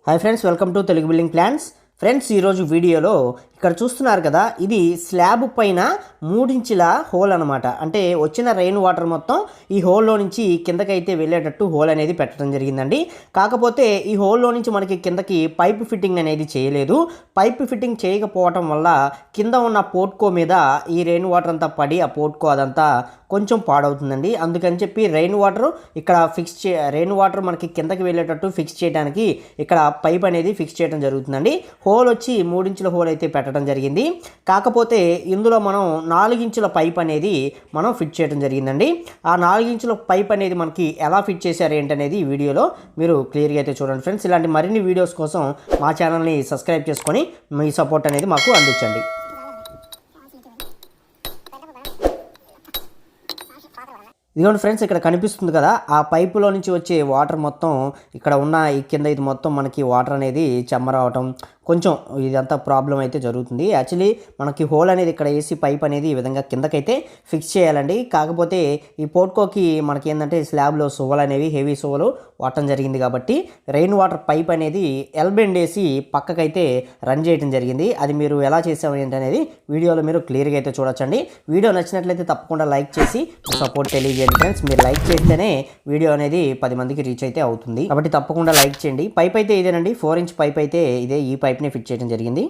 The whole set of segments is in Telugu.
Hi friends, welcome to Telugu building plans. Friends, ఈరోజు వీడియోలో ఇక్కడ చూస్తున్నారు కదా, ఇది స్లాబ్ పైన 3 ఇంచుల హోల్ అనమాట. అంటే వచ్చిన రెయిన్ వాటర్ మొత్తం ఈ హోల్లో నుంచి కిందకైతే వెళ్ళేటట్టు హోల్ అనేది పెట్టడం జరిగిందండి. కాకపోతే ఈ హోల్లో నుంచి మనకి కిందకి పైప్ ఫిట్టింగ్ అనేది చేయలేదు. పైప్ ఫిట్టింగ్ చేయకపోవటం వల్ల కింద ఉన్న పోర్ట్కో మీద ఈ రెయిన్ వాటర్ అంతా పడి ఆ పోర్ట్కో అదంతా కొంచెం పాడవుతుందండి. అందుకని చెప్పి రెయిన్ వాటర్ మనకి కిందకి వెళ్ళేటట్టు ఫిక్స్ చేయడానికి ఇక్కడ పైప్ అనేది ఫిక్స్ చేయడం జరుగుతుందండి. హోల్ వచ్చి 3 ఇంచుల హోల్ అయితే పెట్టడం జరిగింది. కాకపోతే ఇందులో మనం 4 ఇంచుల పైప్ అనేది మనం ఫిట్ చేయడం జరిగిందండి. ఆ 4 ఇంచుల పైప్ అనేది మనకి ఎలా ఫిట్ చేశారు ఏంటనేది ఈ వీడియోలో మీరు క్లియర్గా అయితే చూడండి ఫ్రెండ్స్. ఇలాంటి మరిన్ని వీడియోస్ కోసం మా ఛానల్ని సబ్స్క్రైబ్ చేసుకొని మీ సపోర్ట్ అనేది మాకు అందించండి. ఇదిగోండి ఫ్రెండ్స్, ఇక్కడ కనిపిస్తుంది కదా, ఆ పైపులో నుంచి వచ్చే వాటర్ మొత్తం ఇక్కడ ఉన్న ఈ కింద ఇది మొత్తం మనకి వాటర్ అనేది చెమ్మ రావటం, కొంచెం ఇదంతా ప్రాబ్లం అయితే జరుగుతుంది. యాక్చువల్లీ మనకి హోల్ అనేది ఇక్కడ వేసి పైప్ అనేది ఈ విధంగా కిందకైతే ఫిక్స్ చేయాలండి. కాకపోతే ఈ పోర్ట్కోకి మనకి ఏంటంటే స్లాబ్లో సువ్వలు అనేవి హెవీ సువ్వలు వాడటం జరిగింది కాబట్టి రెయిన్ వాటర్ పైప్ అనేది ఎల్బెండ్ వేసి పక్కకైతే రన్ చేయడం జరిగింది. అది మీరు ఎలా చేసాము ఏంటనేది వీడియోలో మీరు క్లియర్గా అయితే చూడొచ్చండి. వీడియో నచ్చినట్లయితే తప్పకుండా లైక్ చేసి సపోర్ట్ తెలియజేయండి ఫ్రెండ్స్. మీరు లైక్ చేస్తేనే వీడియో అనేది 10 మందికి రీచ్ అయితే అవుతుంది కాబట్టి తప్పకుండా లైక్ చేయండి. పైప్ అయితే ఇదేనండి, 4 ఇంచ్ పైప్ అయితే ఇదే, ఈ పైప్ని ఫిట్ చేయడం జరిగింది.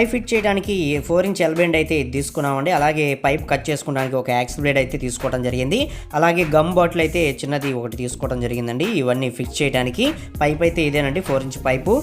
పైప్ ఫిట్ చేయడానికి 4 ఇంచ్ ఎల్ బెండ్ అయితే తీసుకున్నామండి. అలాగే పైప్ కట్ చేసుకోవడానికి ఒక యాక్స్ బ్లేడ్ అయితే తీసుకోవడం జరిగింది. అలాగే గమ్ బాటిల్ అయితే చిన్నది ఒకటి తీసుకోవడం జరిగిందండి. ఇవన్నీ ఫిక్స్ చేయడానికి పైప్ అయితే ఇదేనండి, 4 ఇంచ్ పైపు.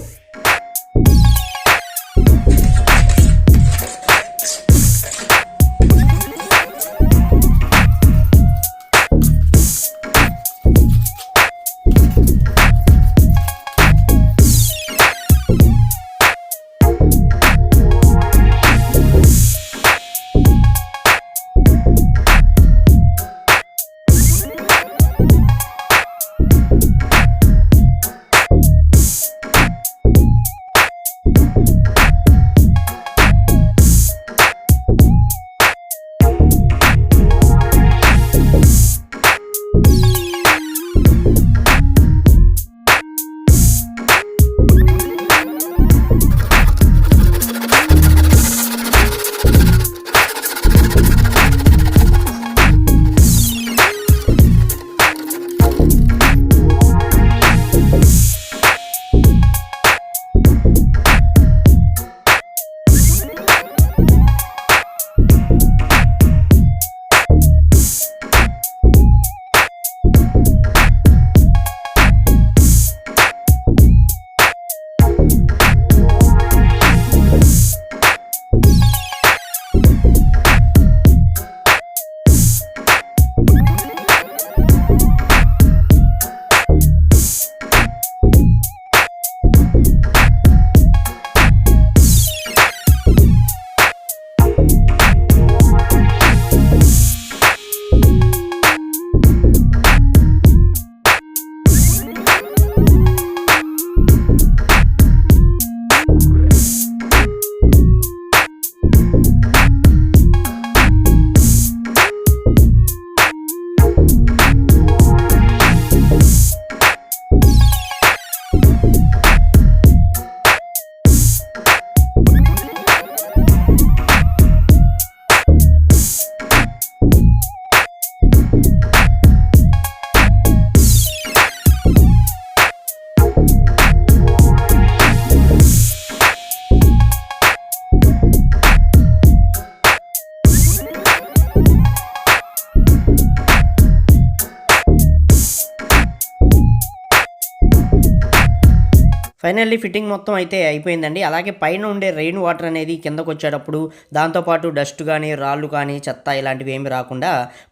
ఫైనల్లీ ఫిట్టింగ్ మొత్తం అయితే అయిపోయిందండి. అలాగే పైన ఉండే రెయిన్ వాటర్ అనేది కిందకు వచ్చేటప్పుడు దాంతోపాటు డస్ట్ కానీ, రాళ్ళు కానీ, చెత్త ఇలాంటివి ఏమి రాకుండా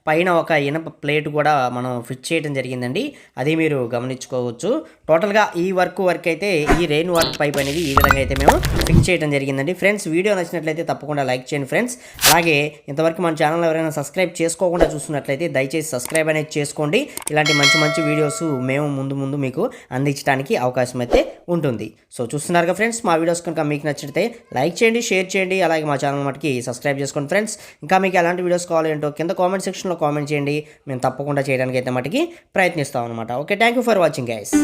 పైన ఒక ఇనప ప్లేట్ కూడా మనం ఫిట్ చేయడం జరిగిందండి. అది మీరు గమనించుకోవచ్చు. టోటల్గా ఈ వర్క్ అయితే ఈ రెయిన్ వాటర్ పైప్ అనేది ఈ విధంగా అయితే మేము ఫిక్స్ చేయడం జరిగిందండి. ఫ్రెండ్స్, వీడియో నచ్చినట్లయితే తప్పకుండా లైక్ చేయండి ఫ్రెండ్స్. అలాగే ఇంతవరకు మన ఛానల్ ఎవరైనా సబ్స్క్రైబ్ చేసుకోకుండా చూస్తున్నట్లయితే దయచేసి సబ్స్క్రైబ్ అనేది చేసుకోండి. ఇలాంటి మంచి మంచి వీడియోస్ మేము ముందు మీకు అందించడానికి అవకాశం అయితే ఉంటుంది. సో చూస్తున్నారుగా ఫ్రెండ్స్, మా వీడియోస్ కనుక మీకు నచ్చితే లైక్ చేయండి, షేర్ చేయండి. అలాగే మా ఛానల్ మటుకి సబ్స్క్రైబ్ చేసుకోండి ఫ్రెండ్స్. ఇంకా మీకు ఎలాంటి వీడియోస్ కావాలంటో కింద కామెంట్ సెక్షన్లో కామెంట్ చేయండి. మేము తప్పకుండా చేయడానికి అయితే మటుకి ప్రయత్నిస్తాం అనమాట. Okay, thank you for watching guys.